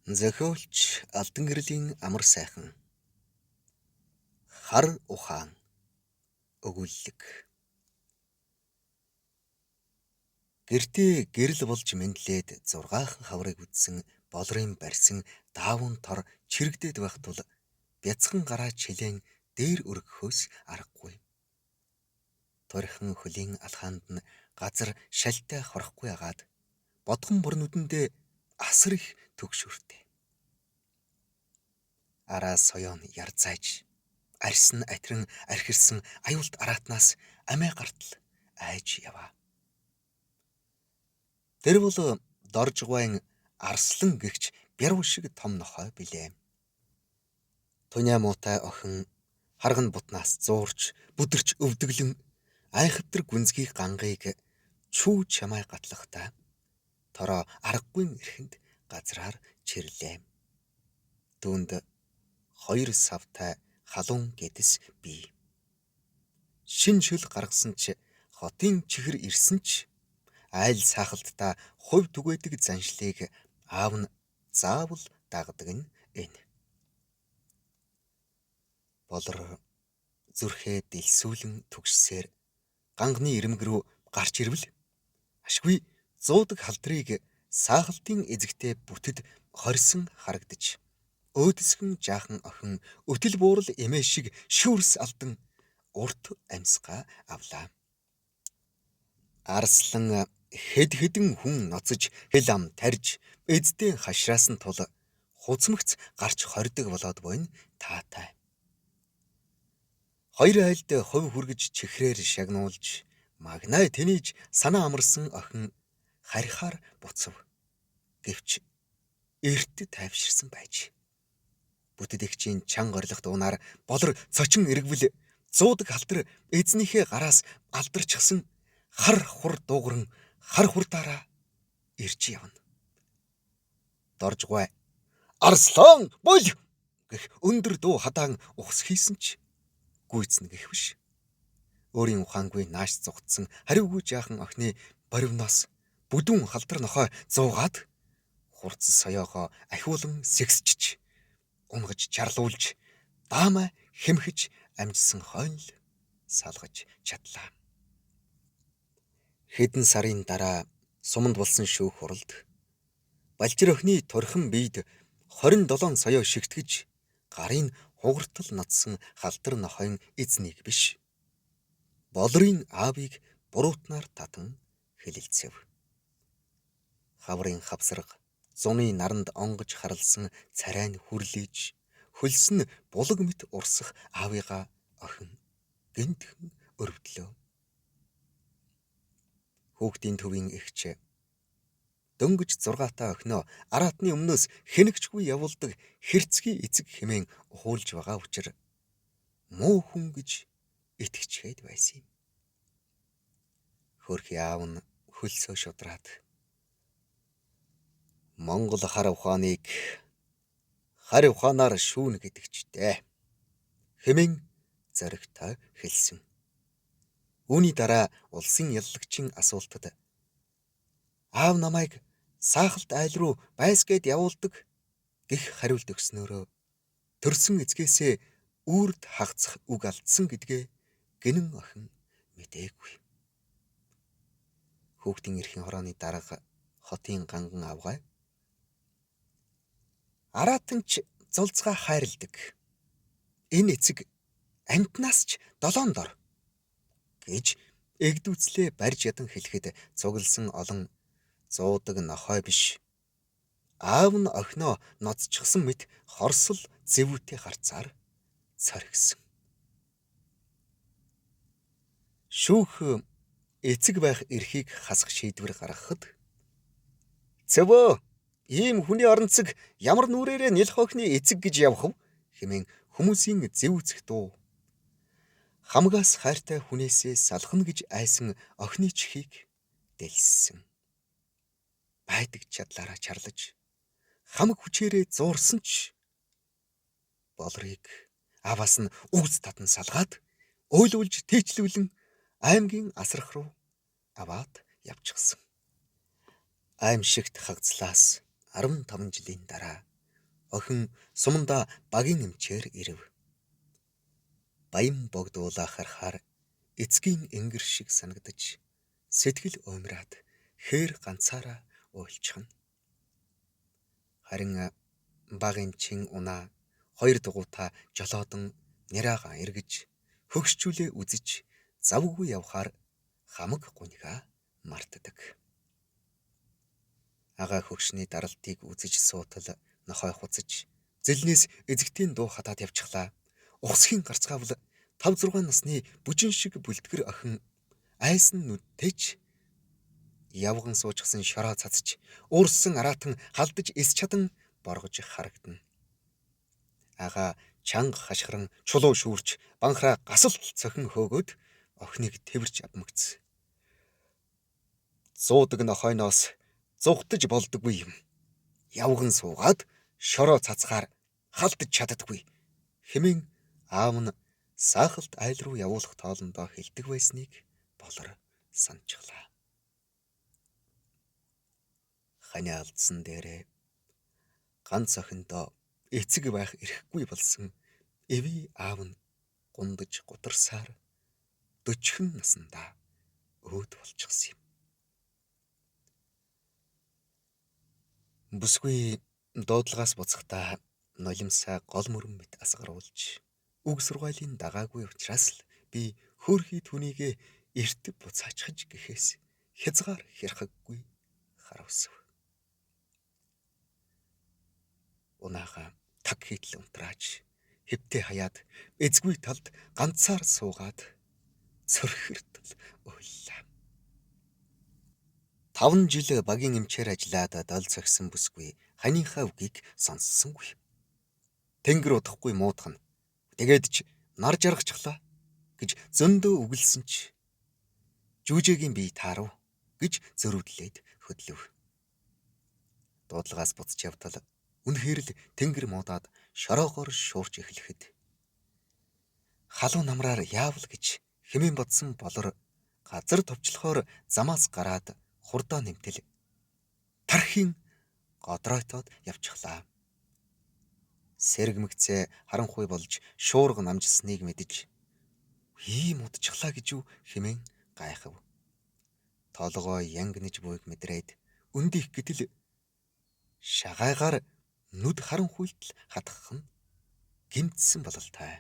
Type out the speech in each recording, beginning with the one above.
Зохиолч Алдан гэрлийн амар сайхан хар ухаан өгүүлэг. Гэртээ гэрэл болж мэндлээд 6 хаврыг үдсэн болрын барьсан даавын тор чирэгдээд байх тул бяцхан гараа чилээн дээр өргөхөөс аргагүй. Торхон хөлийн алхаанд нь газар шалтай хорхгүй агаад бодхон бүр нүдэндээ асар их төгшөртэй. Араа соёон ярзааж арьсан атрин архирсан аюулт араатнаас амиа гартал айж яваа. Тэр бол доржгойн арслан гэгч бяруу шиг том нохой билээ. Туня муутай охин харган бутнаас зуурч бүдэрч өвдөглөн айхавтар гүнзгий гангыг чүү чамай гатлахтаа тороо аргагүй эрхэнд газраар чирлээ. Дүүнд 2 савтай халуун гэдэс бий. Шин шил гаргасан ч хотын чихэр ирсэн ч айл саахалтаа хувь түгээдэг заншлыг аав нь заавал дагдаг нь энэ. Болор зүрхээ дэлсүүлэн түгшсээр ганганы ирмэг рүү гарч ирвэл ашгүй зуудаг халдрыг саахалтын эзэгтэй бүтэд хорьсон харагдаж өөдсгөн жаахан охин өтөл буурал эмээ шиг шүүрс алдан урт амьсгаа авлаа. Арслан хэд хэдэн хүн ноцож хэл ам тарж эздээ хашраасан тул хуцмагц гарч хордог болоод буйн таатай. Хоёр айлд хувь хүргэж чихрээр шагнуулж магнай тэнийж санаа амарсан охин харихаар буцав. Гэвч эрт тайвширсан байж. Бүтэдэгчийн чанга орлох дуунаар болор цочин эргвэл зуудаг халтар эзнийхээ гараас алдарчсан хар хур дуугарн хар хурдаараа ирж явна. Доржгой арслан бол гэх өндөр дуу хадаан ухс хийсэн ч гүйцэн гэх биш. Өөрийн ухаангүй нааш зугтсан хариугүй жаахан охины боривноос бүдүүн халдар нохой зуугаад хурц соёогоо ахиулан сэгсчиж унгаж чарлуулж даамаа хэмхэж амжсан хойно л салгаж чадлаа. Хэдэн сарын дараа суманд болсон шүүх хуралд балжир охины торхон биед 27 соёо шигтгэж гарын хугартал нотсон халдар нохойн эзнийг биш болрын аавыг буруутнаар татан хэлэлцэв. Хаврын хавсарга зуны наранд онгож харалсан царай нь хүрлээж хөлсөн булаг мэт урсах аавыгаа охин гэнтхэн өрөвдлөө. Хүүхдийн төвийн эгч дөнгөж 6 охиноо араатны өмнөөс хэнэгчгүй явуулдаг хэрцгий эцэг хэмээн ухуулж байгаа учраас муу хүн гэж итгэжгээд байсан юм. Хөрхи аав нь хөлсөө шудраад Монгол хар ухааныг хар ухаанаар шүүн гэдэгчтэй хэмээн зоригтой хэлсэн. Үүний дараа улсын яллагчийн асуултад аав намайг саахалт айл руу байсгээд явуулдаг гэх хариулт өгснөөрөө төрсөн эцгээсээ үрд хагацх үг алдсан гэдгээ гинэн охин мэдээгүй. Хүүхдийн эрхийн хорооны дарга хотын ганган авгай араатанч зулцгаа хайрладаг. Энэ эцэг амтнаас ч 7 дор гэж эгдүүцлээ барьж ядан хэлэхэд цугласан олон зуудаг нохой биш. Аав нь охиноо ноцчихсан мэт хорсол зэвүүтэй харцаар цоргисон. Шүүх эцэг байх эрхийг хасах шийдвэр гаргахад "Цэвөө, ийм хүний оронцог ямар нүрээрээ нэлх охины эцэг гэж явах вэ?" хэмээн хүмүүсийн зэвүүцэх дуу. Хамгаас хайртай хүнээсээ салхна гэж айсан охины чихийг дэлссэн. Байдаг чадлаараа чарлаж хамаг хүчээрээ зуурсан ч болрыг аваас нь үгс татан салгаад ойлуулж тийчлүүлэн аймгийн асрах руу аваад явчихсан. Аимшигт хагцлаас 15 жилийн дараа охин суманда багийн эмчээр ирэв. Баян богдуулаа харахаар эцгийн энгэр шиг санагдаж сэтгэл уймраад хээр ганцаараа уйлчихна. Харин багийн чин унаа хоёр дугуйтаа жолоодон нэраагаан эргэж хөгшчүүлээ үзэж завгүй явхаар хамаг гуньгаа мартдаг. Ага хөгшний даралтыг үзэж суутал нохой хуцаж зэлнээс эзэгтийн дуу хатаад явчихлаа. Ухсхийн гарцгаавал 5-6 насны бүжин шиг бүлтгэр охин айсан нүдтэйч явган суучихсан шороо цацж уурсан араатан халдаж эс чадан боргож харагдана. Ага чанга хашгиран чулуу шүүрч банхраа гасалт цохин хөөгөөд охиныг тэрч авмагц. Зуудаг нохойноос зугтаж болдоггүй юм. Явган суугаад шороо цацгаар халдаж чаддаггүй хэмээн аав нь саахалт айл руу явуулах тоолондоо хэлдэг байсныг болор санджглаа. Ханиа алдсан дээрээ ганц охиндоо эцэг байх эрхгүй болсон эвий аав нь гундаж гутарсаар 40 наснда өөд болчихсон юм. Бүсгүй дуудлагаас буцахдаа нулимсаа гол мөрөн мэт асгаруулж үг сургуулийн дагаагүй учраас л би хөөрхий түүнийгээ эрт буцаачхаж гэхээс хязгаар хэрхэггүй харавсав. Унаага таг хийтэл унтрааж хэвтээ хаяад эзгүй талд ганцаар суугаад цөрхөртөл уйллаа. 5 жил багийн эмчээр ажиллаад дал цогсон бүсгүй ханийхаа үгийг сонссонгүй. Тэнгэр удахгүй муудахна. Тэгээд ч нар жаргачихлаа гэж зөндөө үгэлсэн ч жүжигийн бие таарав гэж зөрөвдлээд хөдлөв. Дуудлагаас буцаж явтал үнэхээр л тэнгэр муудаад шороогоор шуурч эхлэхэд халуун намраар яавал гэж хэмээн бодсон болор газар товчлохоор замаас гараад хурдаа нэмтэл тархийн годройтоод явчихлаа. Сэргмэгцээ харанхуй болж шуурга намжилсныг мэдэж ийм удчихлаа гэж юу хэмээн гайхав. Толгой янгнэж буйг мэдрээд өндих гэтэл шагаагаар нүд харанхуйлт хатгах нь гэмтсэн бололтой.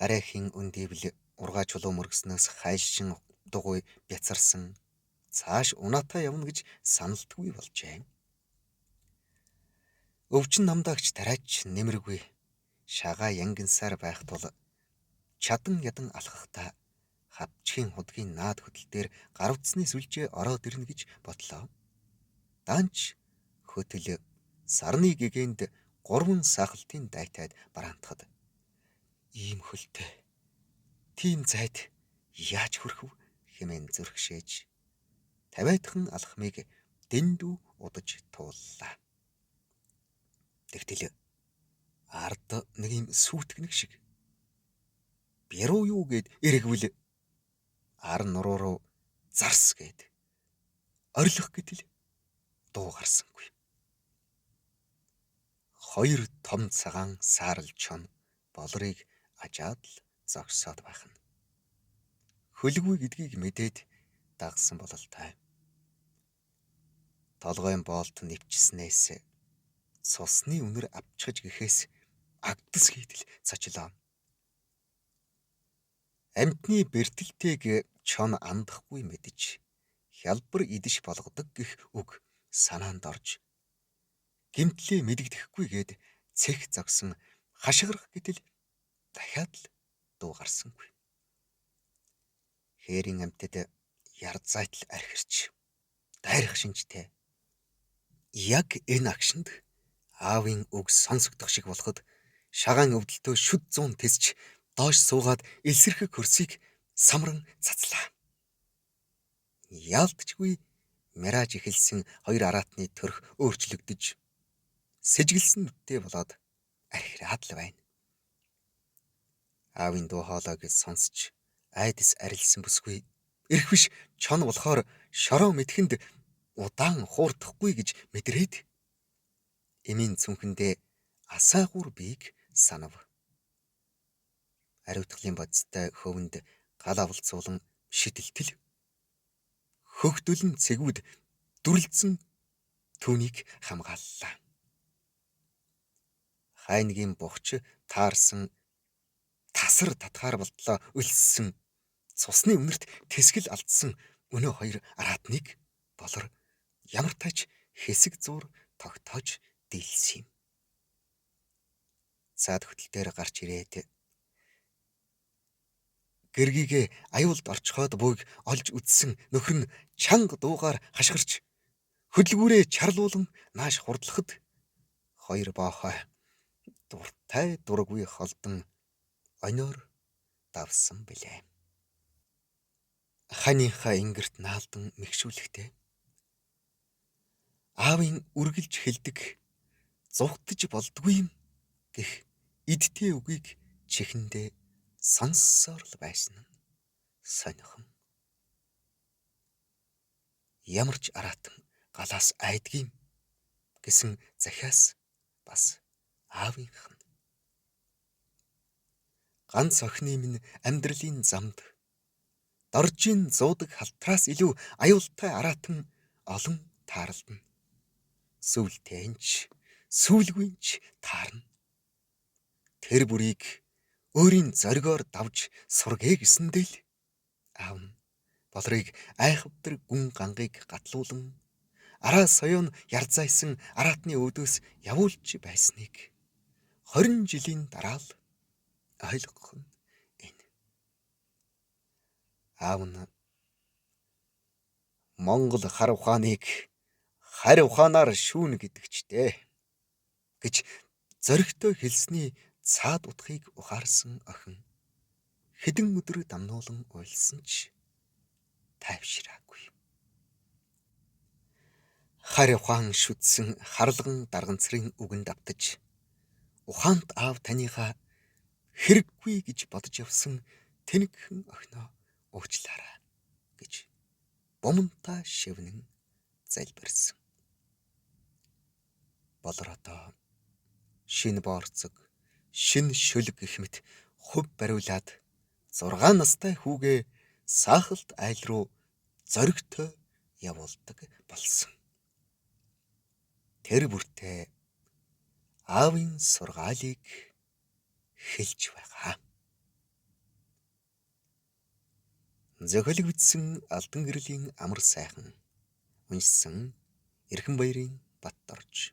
Арайхийн өндивл ургаа чулуу мөргснөөс хайшин дугуй бяцарсан цааш унаатаа явна гэж саналтгүй болжээ. Өвчин намдаагч тариач нэмэргүй шагаа янгинсаар байх тул чадан ядан алхахдаа хавчхийн худгийн наад хөдөл дээр гарвцсны сүлжээ ороод ирнэ гэж бодлоо. Данч хөтөл сарны гэгэнд 3 сахалтын дайтайд бараантахад ийм хөлтэй тийм зайд яаж хүрэх вэ хэмээн зөргшээж 50-аадахан алхмыг дэндүү удаж тууллаа. Тэгтэл ард нэг юм сүйтгэнэг шиг бяруу юу гэд эргвэл ар нуруу руу зарс гэд орилох гэтэл дуу гарсангүй. 2 том цагаан саарл чон болрыг ажаад л зогсоод байх нь. Хөлгүй гэдгийг мэдээд дагсан бололтой. Толгойн боолт нэвчснээс цусны үнэр авчхаж гэхээс агдас хийтэл цочлоо. Амьтны бэртэлтэйг чон андахгүй мэдэж хялбар идэж болгодог гэх үг санаанд орж гимтлээ мэдэгдэхгүй гээд цэх зогсон хашгирах гэтэл дахиад л дуу гарсангүй. Хээрийн амьтад ярзайтал архирч дайрах шинжтэй. Яг энэ агшинд аавын үг сонсогдох шиг болоход шагаан өвдөлтөө шүд зуун тэсч доош суугаад элсэрхэг хөрсийг самран цацлаа. Яалтчгүй мэраж эхэлсэн 2 араатны төрх өөрчлөгдөж сэжгэлсэн нүдтэй болоод архираад л байна. Аавын дуу хоолойг сонсч айдас арилсан бүсгүй эрхвиш чон болохоор шороо мэдхэнд удаан хуурдахгүй гэж мэдрээд Эмийн цүнхэндээ асаагуур биег санав. Ариутгын бодистой хөвөнд гал авалцуулан шидэлтэл хөгдөлн цэгүүд дүрлцэн түүнийг хамгааллаа. Хайнгийн бухч таарсан тасар татгаар болтлоо өлссөн цусны үнэрт тэсгэл алдсан өнөө хоёр араатныг болор ямар тач хэсэг зуур тогтоож дийлсэн юм. Цаад хөтөл дээр гарч ирээд гэргийгээ аюулд орчхоод буйг олж үдсэн нөхөр нь чанга дуугаар хашгирч хөдөлгүүрээ чарлуулан нааш хурдлахад хоёр боохой дуртай дургүй холдон оноор давсан билээ. Ханыхаа ингэрт наалдан мэгшүүлэхдээ аавын үргэлж хэлдэг зугтаж болдгүй юм гэх идтэй үгийг чихэндээ сонссоор л байсан нь сонихон. Ямар ч араатан галаас айдгийм гэсэн захиас бас аавынх нь. Ганц охины минь амьдралын замд доржийн зуудаг халтраас илүү аюултай араатан олон таарлна. Сүүлтэйнч сүүлгүйнч таарна. Тэр бүрийг өөрийн зоригоор давж сургээ гэсэндээ л аав нь болрыг айхавдар гүн гангийг гатлуулан араа соёон ярзайсан араатны өөдөөс явуулж байсныг 20 жилийн дараа л ойлгох нь энэ. Аав нь Монгол хар ухааныг харь ухаанаар шүүнэ гэдэгчтэй гэж зоригтой хэлсний цаад утгыг ухаарсан охин хэдэн өдөр дамнуулан уйлсан ч тайвшираагүй. Харь ухаан шүтсэн харлаган дарганцрын үгэнд автаж ухаант аав таныхаа хэрэггүй гэж бодож явсан тэнэгхэн охиноо уучлаарай гэж бомонтой шивнэн залбирсан. Болор одоо шинэ боорцог, шинэ шөлөг гэх мэт хувь бариулаад 6 настай хүүгээ саахалт айл руу зоригтой явуулдаг болсон. Тэр бүртээ аавын сургаалыг хэлж байгаа. Зохиолыг бичсэн Алтан гэрлийн амар сайхан, уншсан Эрхэнбаярын Батторж.